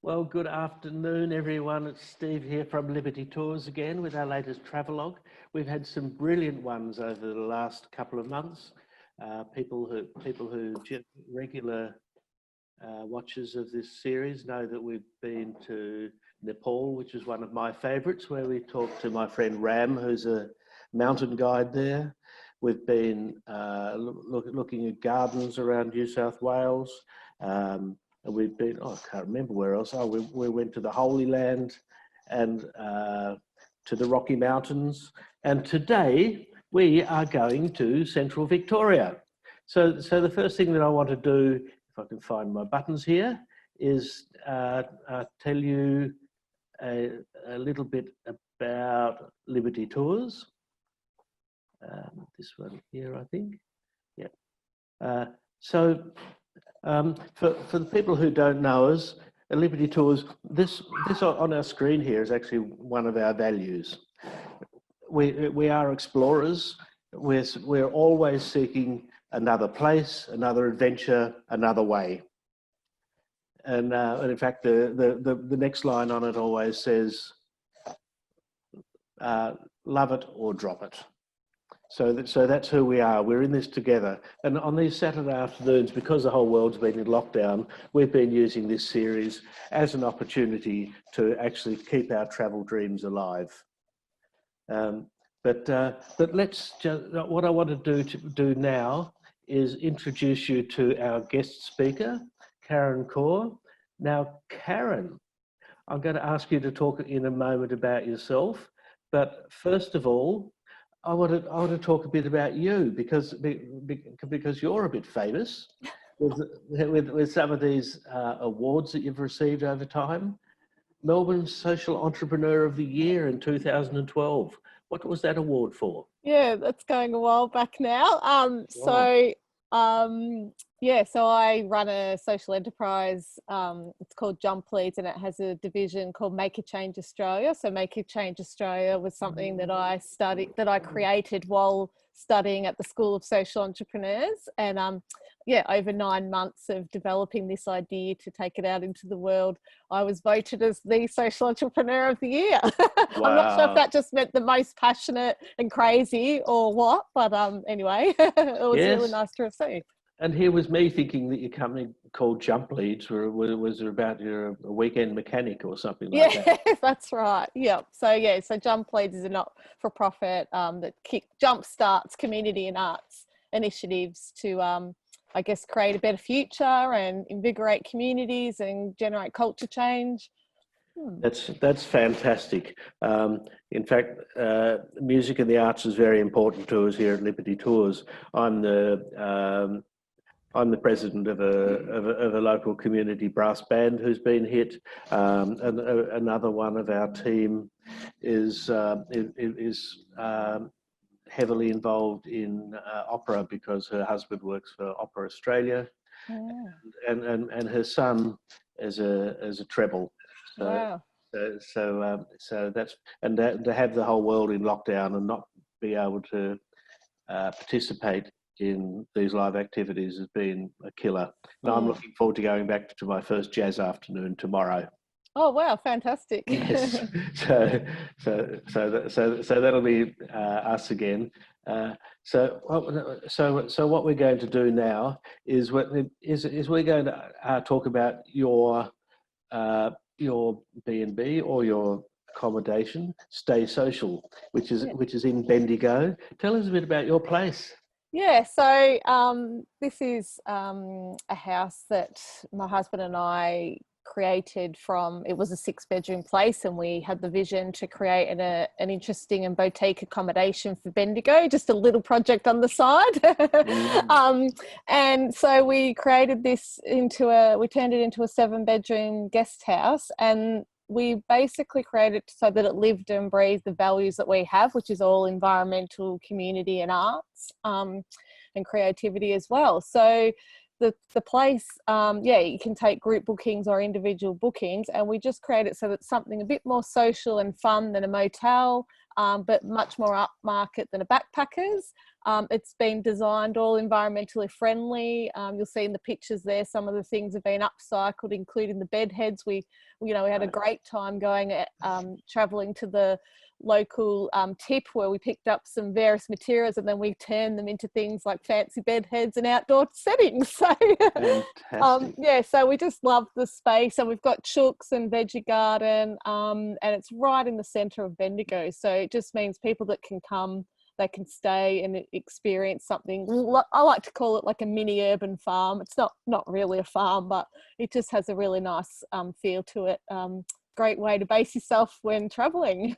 Well, good afternoon, everyone. It's Steve here from Liberty Tours again with our latest travelogue. We've had some brilliant ones over the last couple of months. People who regular watchers of this series know that we've been to Nepal, which is one of my favourites, where we talked to my friend Ram, who's a mountain guide there. We've been looking at gardens around New South Wales. And we've been, I can't remember where else. We went to the Holy Land and to the Rocky Mountains. And today we are going to Central Victoria. So the first thing that I want to do, if I can find my buttons here, is tell you a little bit about Liberty Tours. This one here, I think. Yeah. For the people who don't know us, at Liberty Tours, this on our screen here is actually one of our values. We are explorers. We're always seeking another place, another adventure, another way. And in fact, the next line on it always says, "Love it or drop it." So that's who we are. We're in this together. And on these Saturday afternoons, because the whole world's been in lockdown, we've been using this series as an opportunity to actually keep our travel dreams alive. But let's just, what I want to do now is introduce you to our guest speaker, Karen Coor. Now, Karen, I'm going to ask you to talk in a moment about yourself. But first of all, I want to talk a bit about you because you're a bit famous with some of these awards that you've received over time. Melbourne Social Entrepreneur of the Year in 2012. What was that award for? Yeah, that's going a while back now. So I run a social enterprise. It's called Jump Leads, and it has a division called Make a Change Australia. So Make a Change Australia was something that I created while studying at the School of Social Entrepreneurs. And over 9 months of developing this idea to take it out into the world, I was voted as the Social Entrepreneur of the Year. Wow. I'm not sure if that just meant the most passionate and crazy or what, but anyway, it was really nice to receive. And here was me thinking that your company called Jump Leads was about a weekend mechanic or something like that. Yeah, that's right. Yeah. So Jump Leads is a not-for-profit that jumpstarts community and arts initiatives to, create a better future and invigorate communities and generate culture change. That's fantastic. In fact, music and the arts is very important to us here at Liberty Tours. I'm the president of a local community brass band who's been hit. And another one of our team is heavily involved in opera because her husband works for Opera Australia, and her son is a treble. So, wow. So that's, and to have the whole world in lockdown and not be able to participate in these live activities has been a killer. And I'm looking forward to going back to my first jazz afternoon tomorrow. Oh wow, fantastic! Yes, so that'll be us again. So what we're going to do now is we're going to talk about your B&B or your accommodation, Stay Social, which is in Bendigo. Tell us a bit about your place. Yeah, so this is a house that my husband and I created it was a 6-bedroom place, and we had the vision to create an interesting and boutique accommodation for Bendigo, just a little project on the side. And so we created this we turned it into a 7-bedroom guest house, and we basically created it so that it lived and breathed the values that we have, which is all environmental, community and arts, and creativity as well. So the place, you can take group bookings or individual bookings, and we just create it so that it's something a bit more social and fun than a motel, but much more upmarket than a backpackers. It's been designed all environmentally friendly. You'll see in the pictures there, some of the things have been upcycled, including the bed heads. We had a great time going traveling to the local tip where we picked up some various materials and then we turned them into things like fancy bed heads and outdoor settings. So yeah, so we just love the space, and we've got chooks and veggie garden, and it's right in the center of Bendigo, so it just means people that can come, they can stay and experience something. I like to call it like a mini urban farm. It's not really a farm, but it just has a really nice feel to it. Great way to base yourself when traveling.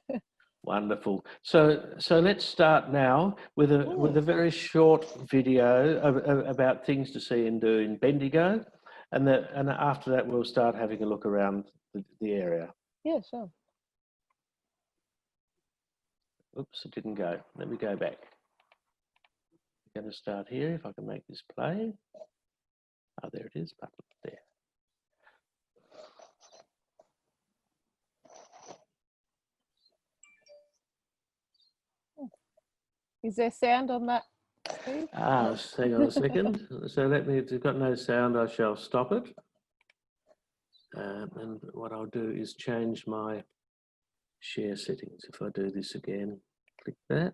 Wonderful. So let's start now with a very short video about things to see and do in Bendigo, and after that we'll start having a look around the area. Yeah, sure. Oops, it didn't go. Let me go back. I'm going to start here if I can make this play. Oh, there it is. Button there. Is there sound on that? Hang on a second. So if it's got no sound, I shall stop it. And what I'll do is change my share settings. If I do this again, click that,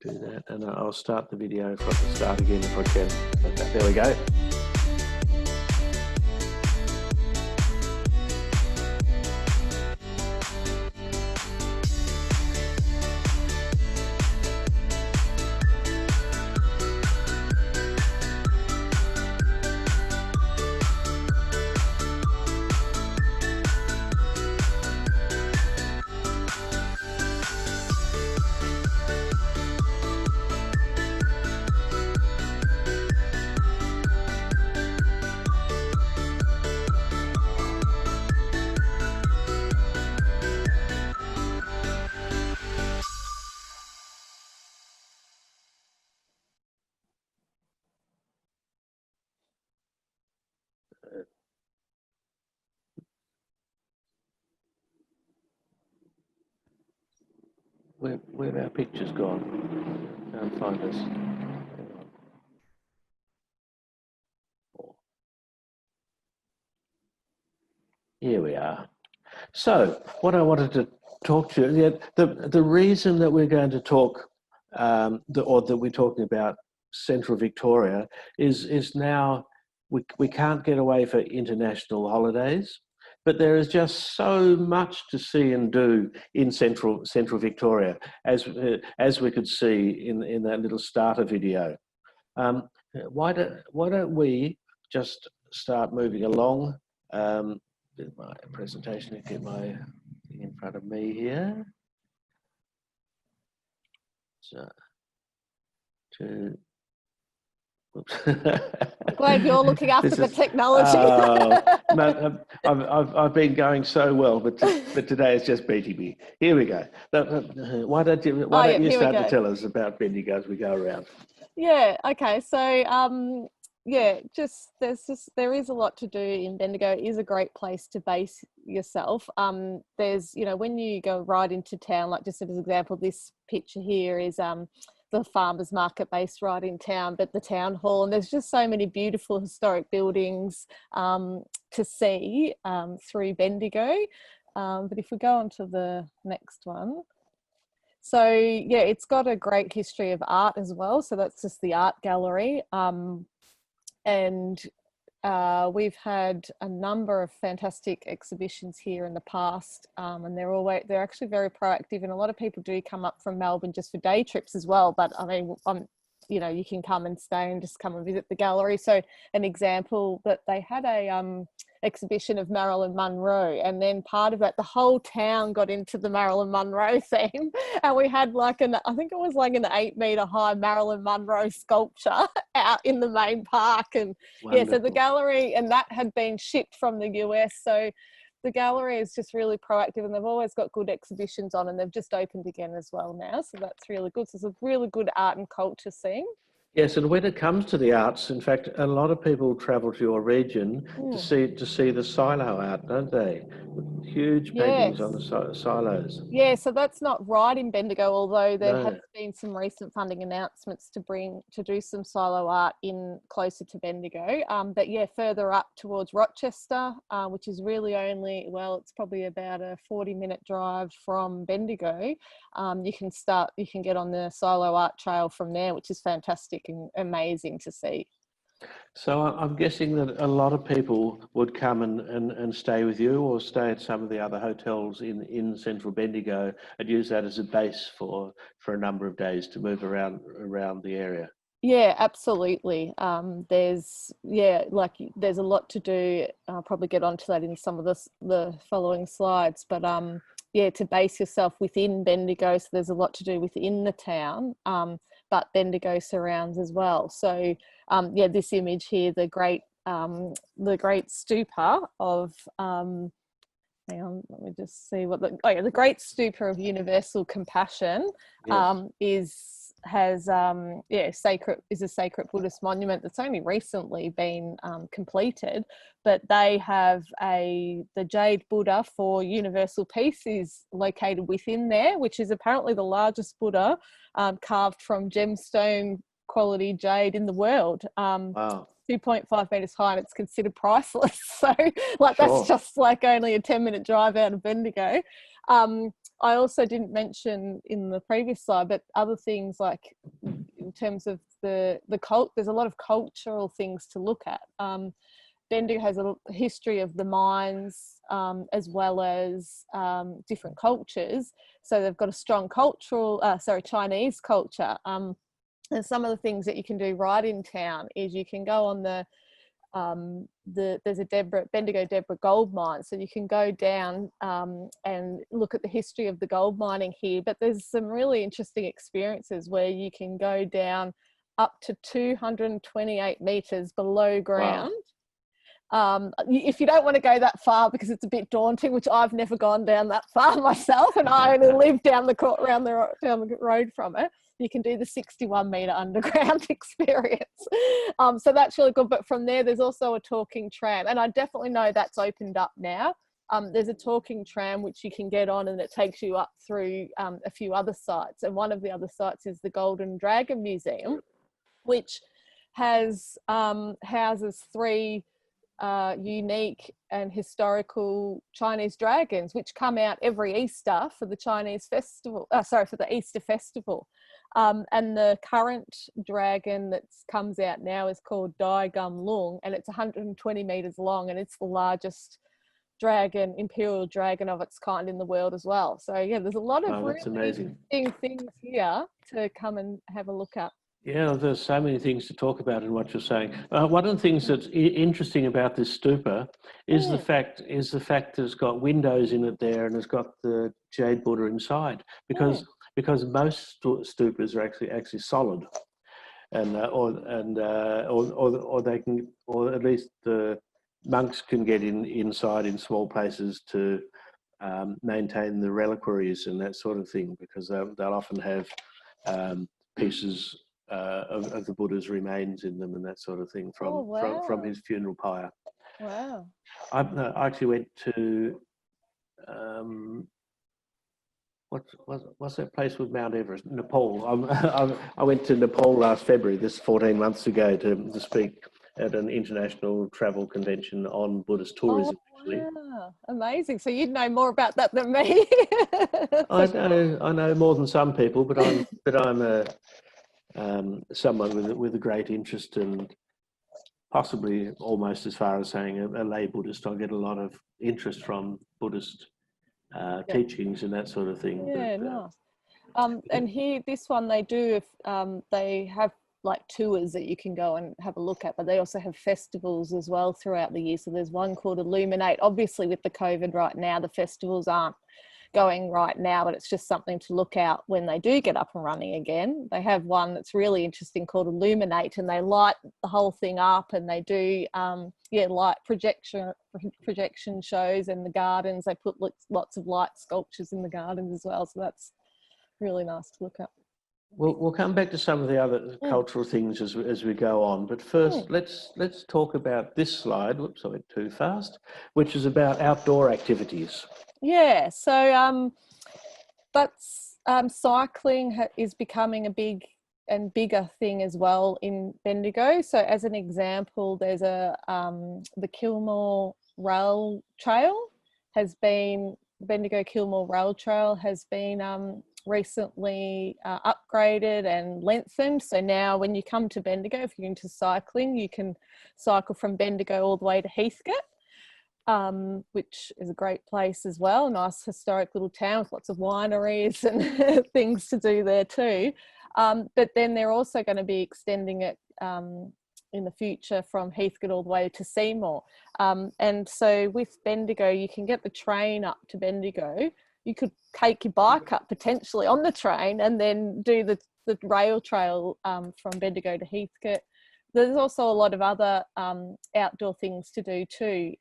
do that, and I'll start the video from the start again if I can. Okay, there we go. Where have our pictures gone? Can't find us. Hang on. Here we are. So what I wanted to talk to you, the reason that we're going to talk, or that we're talking about Central Victoria is now we can't get away for international holidays, but there is just so much to see and do in Central Victoria, as we could see in that little starter video. Why don't we just start moving along? My presentation and get my thing in front of me here. So, oops. I'm glad you're looking after the technology. No, I've been going so well, but today it's just beating me. Here we go. Why don't you start to tell us about Bendigo as we go around? Yeah. Okay. So yeah, there is a lot to do in Bendigo. It is a great place to base yourself. There's, when you go right into town, like just as an example, this picture here is the farmers market based right in town, but the town hall, and there's just so many beautiful historic buildings to see through Bendigo. But if we go on to the next one. So yeah, it's got a great history of art as well. So that's just the art gallery. And we've had a number of fantastic exhibitions here in the past, and they're actually very proactive, and a lot of people do come up from Melbourne just for day trips as well. But I mean, you can come and stay and just come and visit the gallery. So an example that they had a exhibition of Marilyn Monroe, and then part of that, the whole town got into the Marilyn Monroe theme, and we had I think it was like an 8-meter high Marilyn Monroe sculpture out in the main park. And wonderful. Yeah, so the gallery, and that had been shipped from the US, so the gallery is just really proactive, and they've always got good exhibitions on, and they've just opened again as well now, so that's really good. So it's a really good art and culture scene. Yes, and when it comes to the arts, in fact, a lot of people travel to your region Mm. to see the silo art, don't they? Huge paintings on the Yes. silos. Yeah, so that's not right in Bendigo, although there has No. been some recent funding announcements to do some silo art in closer to Bendigo. But yeah, further up towards Rochester, which is really only, well, it's probably about a 40-minute drive from Bendigo. You can get on the silo art trail from there, which is fantastic and amazing to see. So I'm guessing that a lot of people would come and stay with you or stay at some of the other hotels in central Bendigo and use that as a base for a number of days to move around the area. Yeah, absolutely. There's a lot to do. I'll probably get onto that in some of the following slides, but yeah, to base yourself within Bendigo, so there's a lot to do within the town, but Bendigo surrounds as well. So yeah, this image here, the great stupa of hang on, let me just see what the Great Stupa of Universal Compassion Yes. is a sacred Buddhist monument that's only recently been completed, but they have the jade Buddha for universal peace is located within there, which is apparently the largest Buddha carved from gemstone quality jade in the world. Wow. 2.5 meters high, and it's considered priceless. So like that's Sure. just like only a 10-minute drive out of Bendigo. I also didn't mention in the previous slide, but other things like in terms of the cult, there's a lot of cultural things to look at. Bendigo has a history of the mines as well as different cultures. So they've got a strong Chinese culture. And some of the things that you can do right in town is you can go on there's a Bendigo Deborah gold mine, so you can go down and look at the history of the gold mining here. But there's some really interesting experiences where you can go down up to 228 meters below ground. Wow. If you don't want to go that far because it's a bit daunting, which I've never gone down that far myself, and I only live down the road from it, you can do the 61-meter underground experience. So that's really good. But from there's also a talking tram, and I definitely know that's opened up now. There's a talking tram which you can get on, and it takes you up through a few other sites. And one of the other sites is the Golden Dragon Museum, which houses three unique and historical Chinese dragons, which come out every Easter for the Chinese festival. For the Easter festival. And the current dragon that comes out now is called Dai Gum Lung, and it's 120 meters long, and it's the largest imperial dragon of its kind in the world as well. So yeah, there's a lot of That's really amazing. interesting things here to come and have a look at. Yeah, there's so many things to talk about in what you're saying. One of the things that's interesting about this stupa is the fact that it's got windows in it there, and it's got the jade Buddha inside, because most stupas are actually solid, and or they can, or at least the monks can get inside in small places to maintain the reliquaries and that sort of thing, because they'll often have pieces of the Buddha's remains in them and that sort of thing from his funeral pyre. Wow. I actually went to what's that place with Mount Everest? Nepal. I went to Nepal last February, this 14 months ago, to speak at an international travel convention on Buddhist tourism. Actually, wow. Amazing. So you'd know more about that than me. I know more than some people, but I'm someone with a great interest, and possibly almost as far as saying a lay Buddhist. I get a lot of interest from Buddhist teachings and that sort of thing. Yeah, nice. And here, this one they do, they have like tours that you can go and have a look at, but they also have festivals as well throughout the year. So there's one called Illuminate. Obviously with the COVID right now, the festivals aren't going right now, but it's just something to look out when they do get up and running again. They have one that's really interesting called Illuminate, and they light the whole thing up, and they do light projection shows in the gardens. They put lots of light sculptures in the gardens as well, so that's really nice to look at. We'll come back to some of the other cultural things as we go on. But first, let's talk about this slide. Whoops, I went too fast. Which is about outdoor activities. Yeah, so that's cycling is becoming a big and bigger thing as well in Bendigo. So as an example, there's the Kilmore Rail Trail Bendigo Kilmore Rail Trail has been recently upgraded and lengthened. So now when you come to Bendigo, if you're into cycling, you can cycle from Bendigo all the way to Heathcote. Which is a great place as well. Nice historic little town with lots of wineries and things to do there too. But then they're also going to be extending it in the future from Heathcote all the way to Seymour. And so with Bendigo, you can get the train up to Bendigo. You could take your bike up potentially on the train and then do the rail trail from Bendigo to Heathcote. There's also a lot of other outdoor things to do too.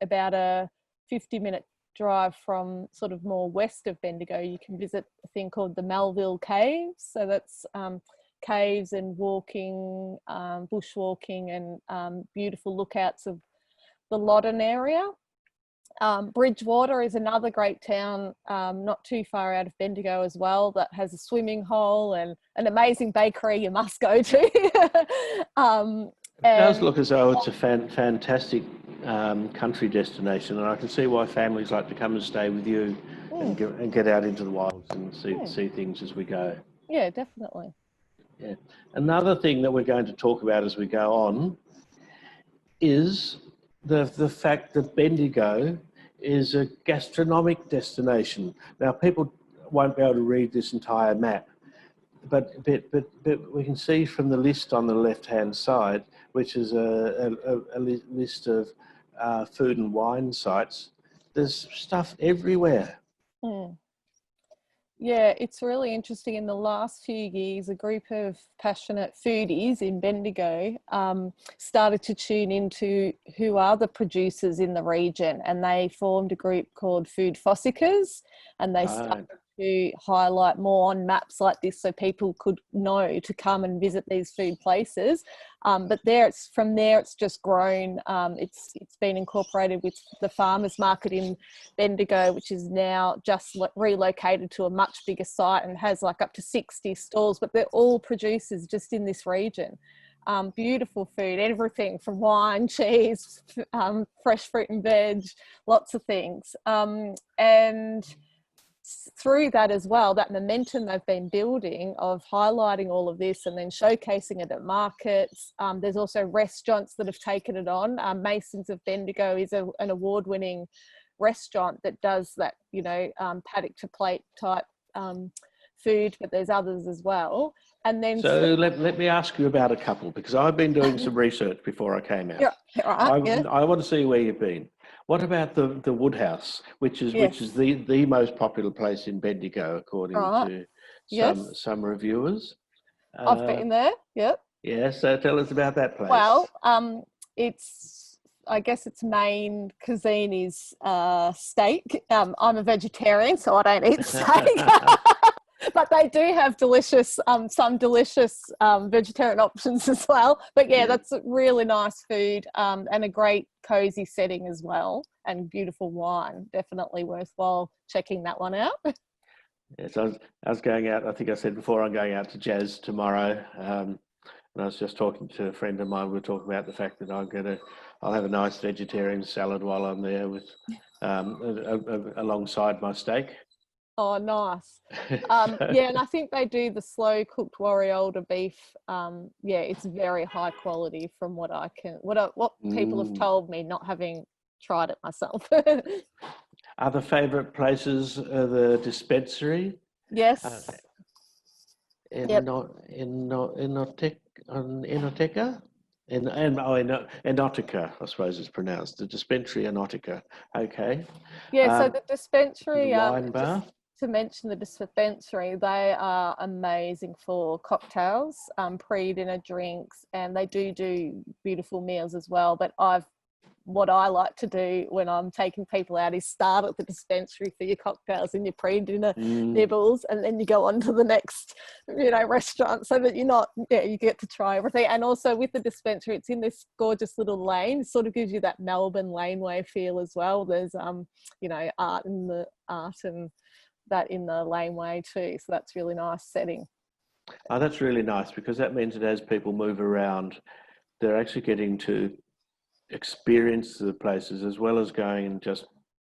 About a 50-minute drive from sort of more west of Bendigo, you can visit a thing called the Melville Caves. So that's caves and walking, bushwalking and beautiful lookouts of the Loddon area. Bridgewater is another great town not too far out of Bendigo as well, that has a swimming hole and an amazing bakery you must go to. It does look as though it's a fantastic country destination, and I can see why families like to come and stay with you and get out into the wilds and see things as we go. Yeah, definitely. Yeah. Another thing that we're going to talk about as we go on is the fact that Bendigo is a gastronomic destination. Now, people won't be able to read this entire map, but we can see from the list on the left-hand side, which is a list of food and wine sites. There's stuff everywhere. Yeah, it's really interesting. In the last few years, a group of passionate foodies in Bendigo started to tune into who are the producers in the region, and they formed a group called Food Fossicers, and they started to highlight more on maps like this so people could know to come and visit these food places. But from there it's just grown. It's been incorporated with the farmers market in Bendigo, which is now just relocated to a much bigger site and has like up to 60 stalls, but they're all producers just in this region. Beautiful food, everything from wine, cheese, fresh fruit and veg, lots of things. And through that as well, that momentum they've been building of highlighting all of this and then showcasing it at markets. There's also restaurants that have taken it on. Masons of Bendigo is an award-winning restaurant that does that, paddock to plate type food, but there's others as well. And then let me ask you about a couple, because I've been doing some research before I came out. I want to see where you've been. What about the Woodhouse, which is the most popular place in Bendigo, according to some reviewers? I've been there. Yep. Yeah. So tell us about that place. Well, I guess its main cuisine is steak. I'm a vegetarian, so I don't eat steak. But they do have some delicious vegetarian options as well. But yeah, that's really nice food and a great cozy setting as well, and beautiful wine. Definitely worthwhile checking that one out. Yes, I was going out. I think I said before, I'm going out to Jazz tomorrow. And I was just talking to a friend of mine. We were talking about the fact that I'll have a nice vegetarian salad while I'm there with alongside my steak. Oh, nice. Yeah, and I think they do the slow cooked Warialda beef. It's very high quality from what people have told me, not having tried it myself. Other favourite places, the dispensary? Yes. Enoteca? Enoteca, I suppose it's pronounced. The dispensary Enoteca. Okay. Yeah, so the dispensary, wine bar. To mention the dispensary, they are amazing for cocktails, pre-dinner drinks, and they do beautiful meals as well. But I've what I like to do when I'm taking people out is start at the dispensary for your cocktails and your pre-dinner nibbles, and then you go on to the next, restaurant, so that you get to try everything. And also with the dispensary, it's in this gorgeous little lane. It sort of gives you that Melbourne laneway feel as well. There's art and that in the laneway too, so that's really nice setting. Oh, that's really nice, because that means that as people move around, they're actually getting to experience the places, as well as going and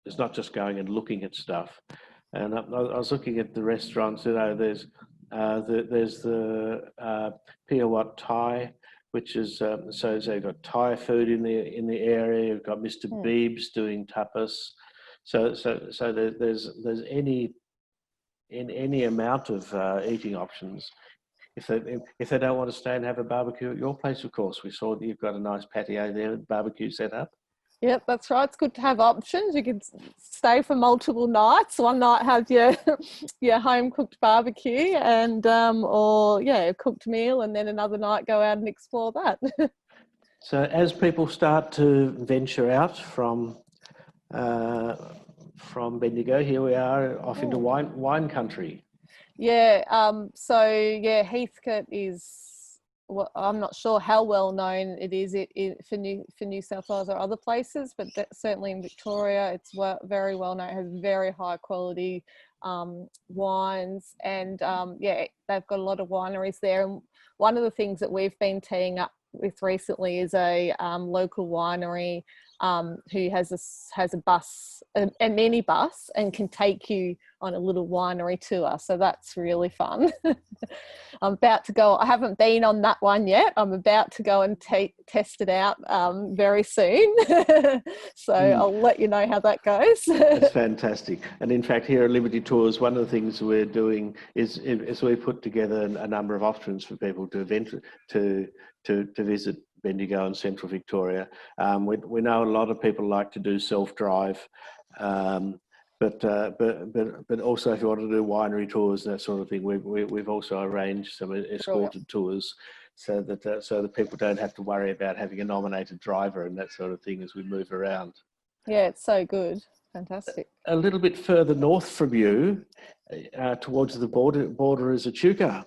it's not just going and looking at stuff. And I was looking at the restaurants. There's the Pia Wat Thai, which is so you've got Thai food in the area. You've got Mr. Beebs doing tapas. So there's any amount of eating options. If they don't want to stay and have a barbecue at your place, of course. We saw that you've got a nice patio there, barbecue set up. Yep, that's right. It's good to have options. You can stay for multiple nights. One night have your home cooked barbecue and a cooked meal, and then another night go out and explore that. So as people start to venture out from Bendigo, here we are off into wine country. Yeah, Heathcote is, I'm not sure how well known it is for New South Wales or other places, but certainly in Victoria, it's very well known. It has very high quality wines, and they've got a lot of wineries there. And one of the things that we've been teeing up with recently is a local winery who has a bus, a mini bus, and can take you on a little winery tour. So that's really fun. I'm about to go. I haven't been on that one yet. I'm about to go and test it out very soon. So I'll let you know how that goes. That's fantastic. And in fact, here at Liberty Tours, one of the things we're doing is we put together a number of options for people to visit Bendigo and Central Victoria. We know a lot of people like to do self-drive, but also if you want to do winery tours and that sort of thing, we've also arranged some escorted tours, so that people don't have to worry about having a nominated driver and that sort of thing as we move around. Yeah, it's so good. Fantastic. A little bit further north from you, towards the border is Echuca.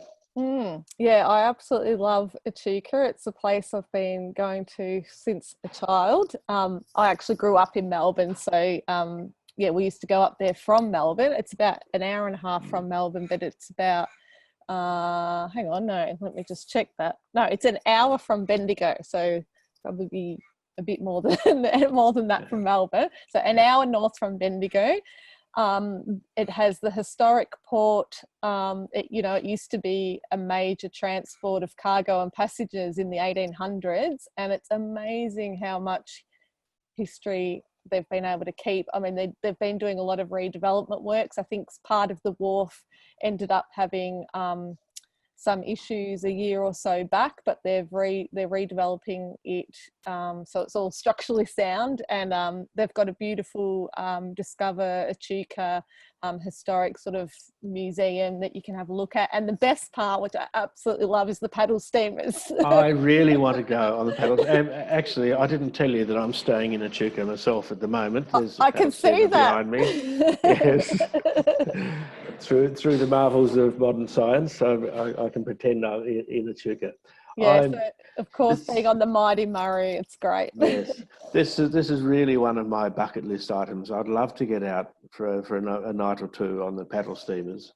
Yeah, I absolutely love Echuca. It's a place I've been going to since a child. I actually grew up in Melbourne, so we used to go up there from Melbourne. It's about an hour and a half from Melbourne, but it's about let me just check that. No, it's an hour from Bendigo, so probably a bit more than that from Melbourne. So an hour north from Bendigo. It has the historic port. It used to be a major transport of cargo and passengers in the 1800s, and it's amazing how much history they've been able to keep. I mean, they've been doing a lot of redevelopment works. I think part of the wharf ended up having some issues a year or so back, but they're redeveloping it, so it's all structurally sound, and they've got a beautiful Discover Echuca historic sort of museum that you can have a look at. And the best part, which I absolutely love, is the paddle steamers. I really want to go on the paddles. Actually, I didn't tell you that I'm staying in Echuca myself at the moment. There's I can see that behind me. Yes. Through the marvels of modern science, so I can pretend I'm in Echuca. Yeah, so of course, being on the Mighty Murray, it's great. Yes, this is really one of my bucket list items. I'd love to get out for a night or two on the paddle steamers.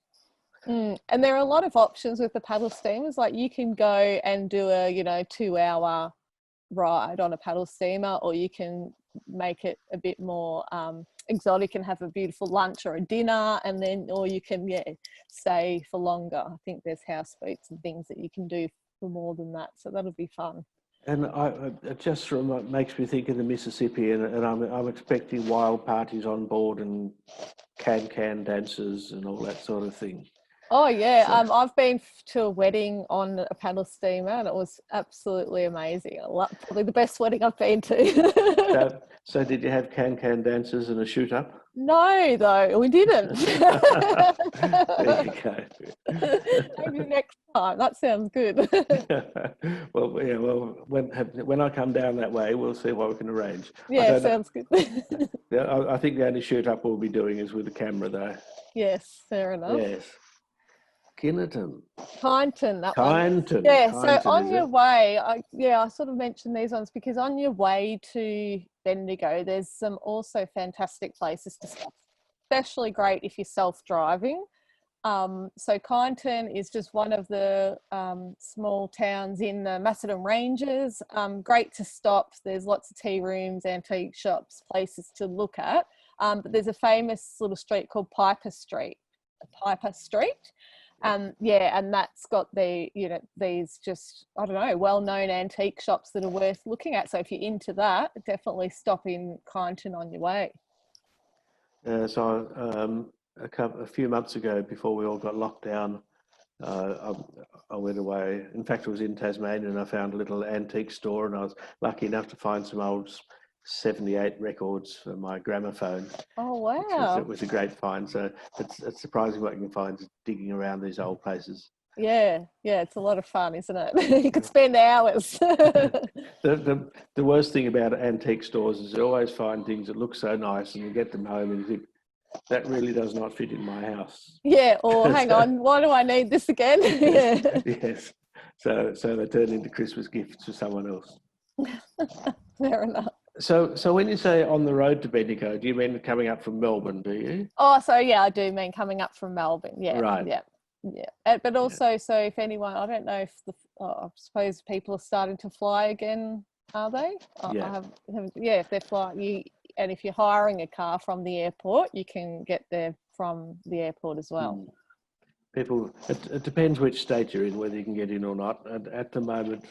And there are a lot of options with the paddle steamers. Like you can go and do a 2-hour ride on a paddle steamer, or you can make it a bit more exotic and have a beautiful lunch or a dinner, or you can stay for longer. I think there's houseboats and things that you can do for more than that, so that'll be fun. And it just makes me think of the Mississippi, and I'm expecting wild parties on board and can dances and all that sort of thing. Oh yeah, so, I've been to a wedding on a paddle steamer, and it was absolutely amazing. Probably the best wedding I've been to. So did you have can dances and a shoot up? No, though we didn't. There you go. Maybe next time. That sounds good. Well, Yeah, well, when I come down that way, we'll see what we can arrange. Yeah, sounds good. Yeah, I think the only shoot up we'll be doing is with the camera, though. Yes, fair enough. Yes. Kinnerton. Kyneton, that one. Kyneton. Yeah, Kyneton, so on is your it? way, I sort of mentioned these ones because on your way to Bendigo, there's some also fantastic places to stop, especially great if you're self-driving. So Kyneton is just one of the small towns in the Macedon Ranges. Great to stop. There's lots of tea rooms, antique shops, places to look at. But there's a famous little street called Piper Street. Yeah, and that's got these just, I don't know, well-known antique shops that are worth looking at. So if you're into that, definitely stop in Kyneton on your way. A few months ago, before we all got locked down, I went away. In fact, it was in Tasmania, and I found a little antique store, and I was lucky enough to find some old 78 records for my gramophone. Oh, wow. It was a great find. So it's surprising what you can find digging around these old places. Yeah, it's a lot of fun, isn't it? You could spend hours. The worst thing about antique stores is you always find things that look so nice, and you get them home and you think, that really does not fit in my house. Yeah, or hang on, why do I need this again? Yeah. Yes. So they turn into Christmas gifts for someone else. Fair enough. So when you say on the road to Bendigo, do you mean coming up from Melbourne, do you? Oh, so yeah, I do mean coming up from Melbourne. Yeah. Right. Yeah. But also, so if anyone, I don't know if I suppose people are starting to fly again, are they? Yeah. If they're flying, and if you're hiring a car from the airport, you can get there from the airport as well. People, it depends which state you're in, whether you can get in or not. At the moment,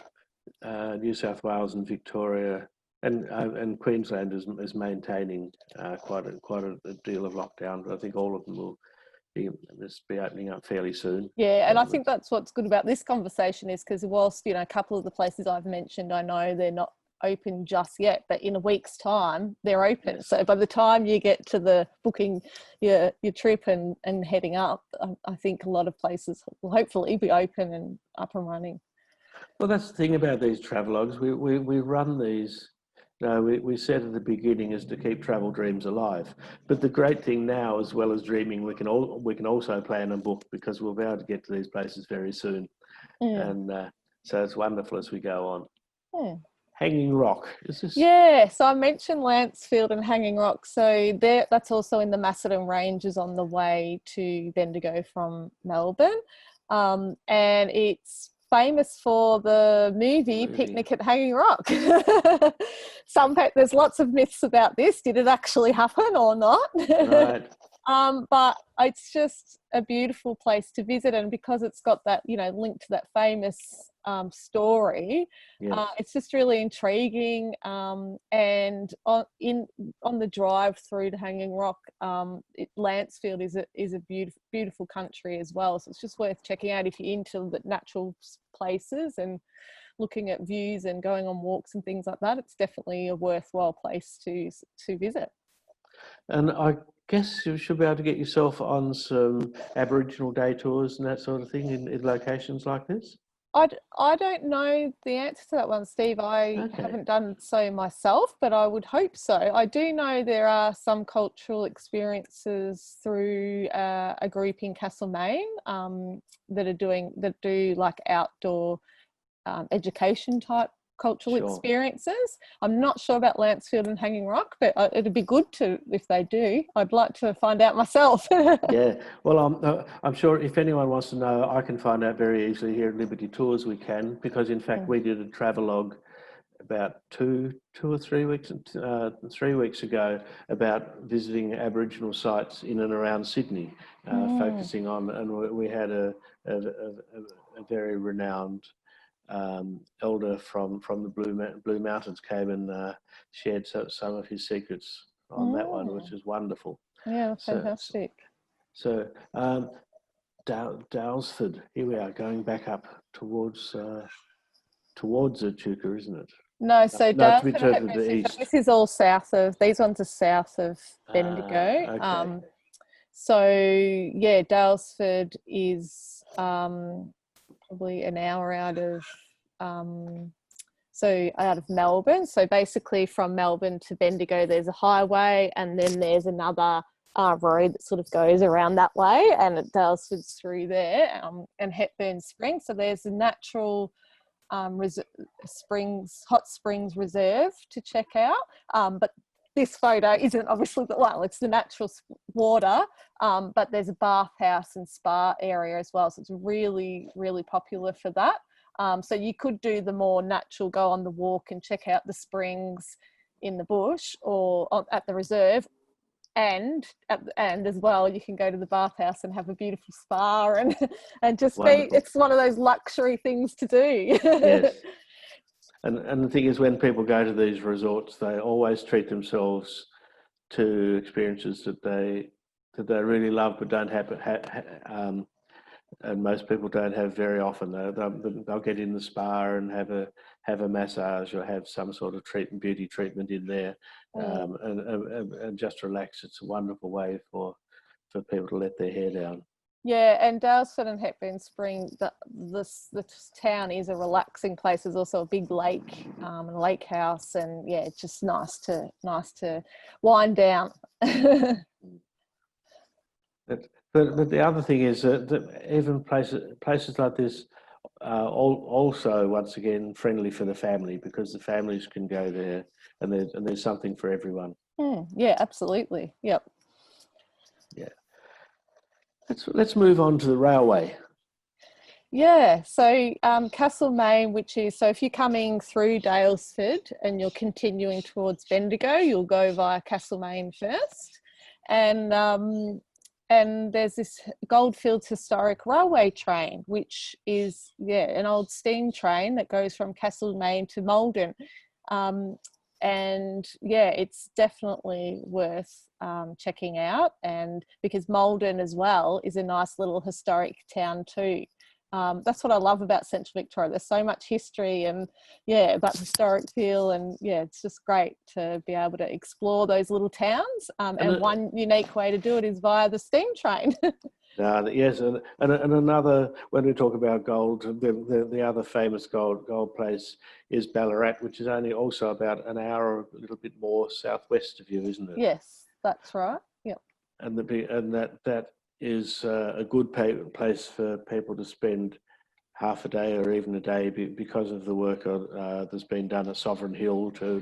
New South Wales and Victoria and Queensland is maintaining quite a deal of lockdown. But I think all of them will be opening up fairly soon. Yeah, and I think that's what's good about this conversation is because whilst a couple of the places I've mentioned, I know they're not open just yet, but in a week's time they're open. Yes. So by the time you get to the booking your trip and heading up, I think a lot of places will hopefully be open and up and running. Well, that's the thing about these travelogues. We run these. We said at the beginning is to keep travel dreams alive. But the great thing now, as well as dreaming, we can also plan and book because we'll be able to get to these places very soon. And so it's wonderful as we go on. Hanging Rock, is this? Yeah, so I mentioned Lancefield and Hanging Rock. So that's also in the Macedon Ranges on the way to Bendigo from Melbourne. And it's famous for the movie Picnic at Hanging Rock. There's lots of myths about this. Did it actually happen or not? Right. But it's just a beautiful place to visit, and because it's got that link to that famous story, yes. It's just really intriguing. And on the drive through to Hanging Rock, Lancefield is a beautiful country as well. So it's just worth checking out if you're into the natural places and looking at views and going on walks and things like that. It's definitely a worthwhile place to visit. And I guess you should be able to get yourself on some Aboriginal day tours and that sort of thing in locations like this. I don't know the answer to that one, Steve. I haven't done so myself, but I would hope so. I do know there are some cultural experiences through a group in Castlemaine that do like outdoor education type cultural experiences. I'm not sure about Lancefield and Hanging Rock, but it'd be good if they do. I'd like to find out myself. Yeah, well, I'm sure if anyone wants to know, I can find out very easily here at Liberty Tours. We can, because in fact we did a travelogue about 2 or 3 weeks, 3 weeks ago about visiting Aboriginal sites in and around Sydney, focusing on, and we had a very renowned elder from the Blue Mountains came and shared some of his secrets on that one, which is wonderful. Yeah, fantastic. So Daylesford, here we are going back up towards Echuca, isn't it? No, so to be to the east. This is all south of, these ones are south of Bendigo. Okay. So yeah, Daylesford is probably an hour out of so out of Melbourne. So basically from Melbourne to Bendigo, there's a highway, and then there's another road that sort of goes around that way, and it does through there, and Hepburn Springs. So there's a natural hot springs reserve to check out. But this photo isn't obviously, well, it's the natural water, but there's a bathhouse and spa area as well. So it's really, really popular for that. So you could do the more natural, go on the walk and check out the springs in the bush or at the reserve. And as well, you can go to the bathhouse and have a beautiful spa and just Wonderful. it's one of those luxury things to do. Yes. And the thing is, when people go to these resorts, they always treat themselves to experiences that they really love, but don't have, and most people don't have very often. They'll get in the spa and have a massage or have some sort of beauty treatment in there, and just relax. It's a wonderful way for people to let their hair down. Yeah, and Dalesford and Hepburn Spring, the town is a relaxing place. There's also a big lake, and a lake house, and yeah, it's just nice to wind down. But the other thing is that even places like this are also, once again, friendly for the family, because the families can go there, and there's something for everyone. Yeah, absolutely. Yep. Yeah. Let's move on to the railway. Yeah, so Castlemaine, which is, so if you're coming through Daylesford and you're continuing towards Bendigo, you'll go via Castlemaine first, and there's this Goldfields Historic Railway train, which is an old steam train that goes from Castlemaine to Maldon, and yeah, it's definitely worth checking out, and because Maldon as well is a nice little historic town too. That's what I love about Central Victoria. There's so much history and that historic feel, and it's just great to be able to explore those little towns. And one unique way to do it is via the steam train. Yes, and another, when we talk about gold, the other famous gold place is Ballarat, which is only also about an hour, a little bit more southwest of you, isn't it? Yes, that's right. Yep. And that is a good place for people to spend half a day or even a day because of the work that's been done at Sovereign Hill to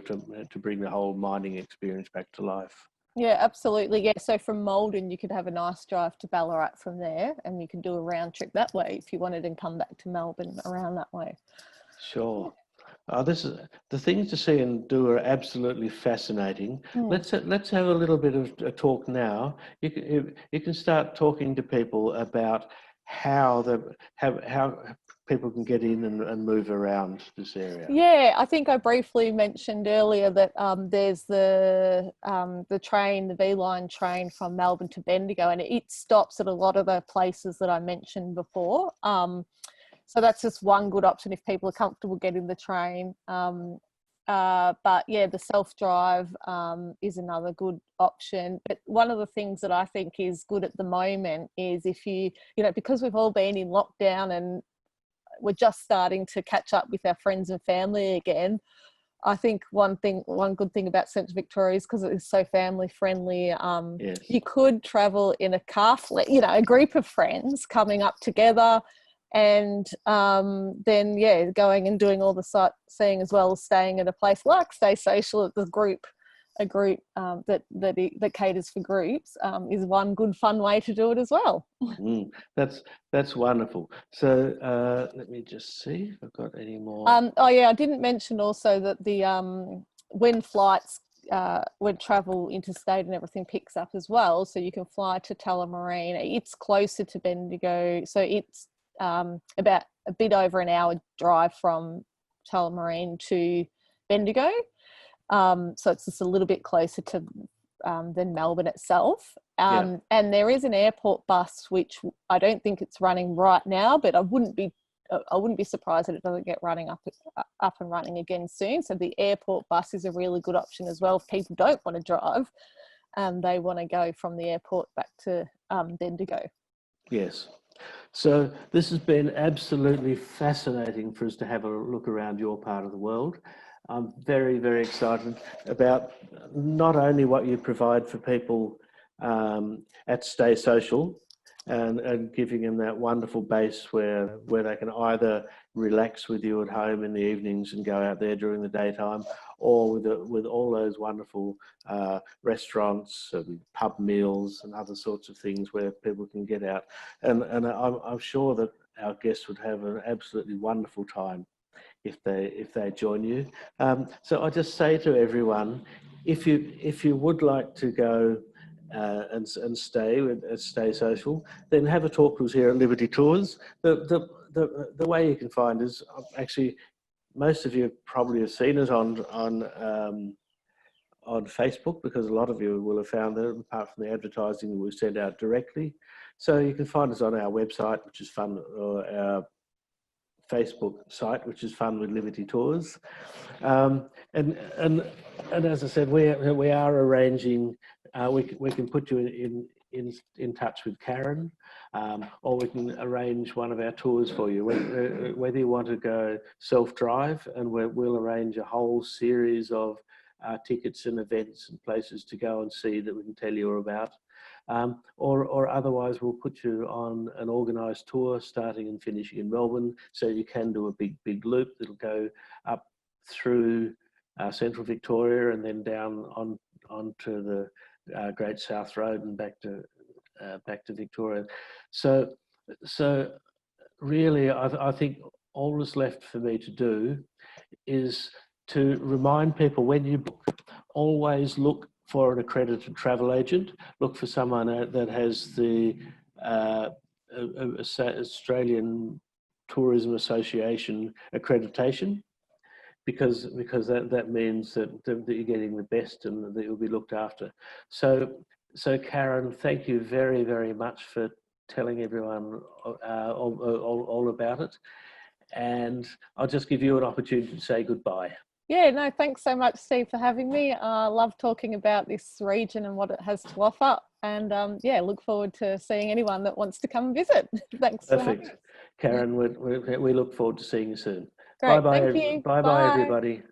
bring the whole mining experience back to life. Yeah, absolutely. Yeah, so from Maldon, you could have a nice drive to Ballarat from there, and you can do a round trip that way if you wanted and come back to Melbourne around that way. Sure. This is the things to see and do are absolutely fascinating. Let's have a little bit of a talk now. You can start talking to people about how people can get in and move around this area. Yeah, I think I briefly mentioned earlier that there's the train, the V-Line train from Melbourne to Bendigo, and it stops at a lot of the places that I mentioned before. So that's just one good option if people are comfortable getting the train. But yeah, the self-drive is another good option. But one of the things that I think is good at the moment is if because we've all been in lockdown and we're just starting to catch up with our friends and family again, I think one good thing about Central Victoria is because it is so family friendly. Yes. You could travel in a car fleet, a group of friends coming up together, and then going and doing all the sightseeing as well as staying at a place like Stay Social at a group that caters for groups is one good fun way to do it as well. That's wonderful. So let me just see if I've got any more. I didn't mention also that the when flights when travel interstate and everything picks up as well, so you can fly to Tullamarine. It's closer to Bendigo, so it's about a bit over an hour drive from Tullamarine to Bendigo. So it's just a little bit closer to than Melbourne itself. And there is an airport bus, which I don't think it's running right now, but I wouldn't be surprised that it doesn't get running up and running again soon. So the airport bus is a really good option as well if people don't want to drive and they want to go from the airport back to Bendigo. Yes. So this has been absolutely fascinating for us to have a look around your part of the world. I'm very, very excited about not only what you provide for people at Stay Social, and giving them that wonderful base where they can either relax with you at home in the evenings and go out there during the daytime, or with all those wonderful restaurants and pub meals and other sorts of things where people can get out. And I'm sure that our guests would have an absolutely wonderful time if they join you. So I just say to everyone, if you would like to go and stay social, then have a talk to us here at Liberty Tours. The way you can find us, actually, most of you probably have seen us on Facebook, because a lot of you will have found that, apart from the advertising that we send out directly. So you can find us on our website, which is fun, or our Facebook site, which is Fun with Liberty Tours. And as I said, we are arranging. We can put you in touch with Karen, or we can arrange one of our tours for you. Whether you want to go self-drive, and we'll arrange a whole series of tickets and events and places to go and see that we can tell you about. Or otherwise we'll put you on an organised tour starting and finishing in Melbourne, so you can do a big loop that'll go up through central Victoria and then down onto the Great South Road and back to Victoria. So really I think all that's left for me to do is to remind people, when you book, always look for an accredited travel agent. Look for someone that has the Australian Tourism Association accreditation, because that means that you're getting the best and that you'll be looked after. So Karen, thank you very, very much for telling everyone all about it. And I'll just give you an opportunity to say goodbye. Yeah, no, thanks so much, Steve, for having me. I love talking about this region and what it has to offer. And yeah, look forward to seeing anyone that wants to come visit. Thanks. Perfect. Karen, we look forward to seeing you soon. Great, Bye-bye. thank you. Bye-bye, everybody.